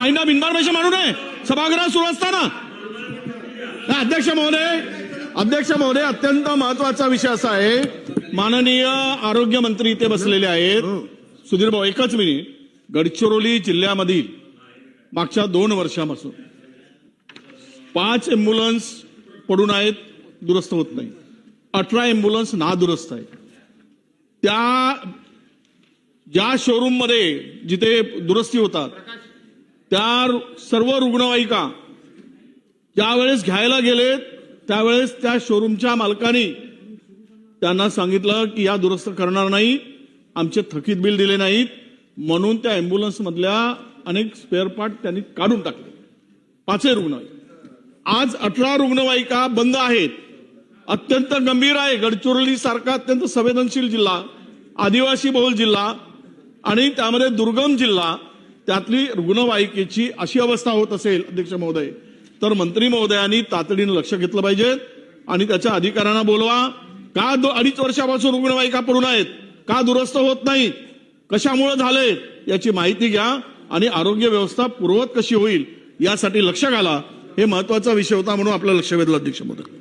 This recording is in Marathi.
आईना बिनबार पैसे मानू नये सभागृह सुरू असताना। अध्यक्ष महोदय अत्यंत महत्वाचा विषय असा आहे, माननीय आरोग्य मंत्री इथे बसलेले आहेत। सुधीर भाऊ एकच मिनिट, गडचिरोली जिल्ह्यामधील मागच्या 2 वर्षांपासून 5 एम्ब्युलन्स पडून आहेत, दुरुस्त होत नाही। 18 एम्ब्युलन्स नादुरुस्त आहेत। त्या ज्या शोरूम मध्ये जिथे दुरुस्ती होतात त्या सर्व रुग्णवाहिका ज्यावेळेस घ्यायला गेलेत त्यावेळेस त्या शोरूमच्या मालकांनी त्यांना सांगितलं की या दुरुस्त करणार नाही, आमचे थकीत बिल दिले नाहीत, म्हणून त्या एम्ब्युलन्स मधल्या अनेक स्पेअर पार्ट त्यांनी काढून टाकले। 5 रुग्णवाहिका आज 18 रुग्णवाहिका बंद आहेत। अत्यंत गंभीर आहे। गडचिरोली सारखा अत्यंत संवेदनशील जिल्हा, आदिवासी बहुल जिल्हा आणि त्यामध्ये दुर्गम जिल्हा, त्यातली रुग्णवाहिकेची अशी अवस्था होत असेल अध्यक्ष महोदय, तर मंत्री महोदयांनी तातडीने लक्ष घेतलं पाहिजे आणि त्याच्या अधिकाऱ्यांना बोलवा। का 2.5 वर्षापासून रुग्णवाहिका पडून आहेत, का दुरुस्त होत नाही, कशामुळे झाले याची माहिती घ्या आणि आरोग्य व्यवस्था पूर्ववत कशी होईल यासाठी लक्ष घाला। हे महत्वाचा विषय होता म्हणून आपलं लक्ष वेधलं अध्यक्ष महोदय।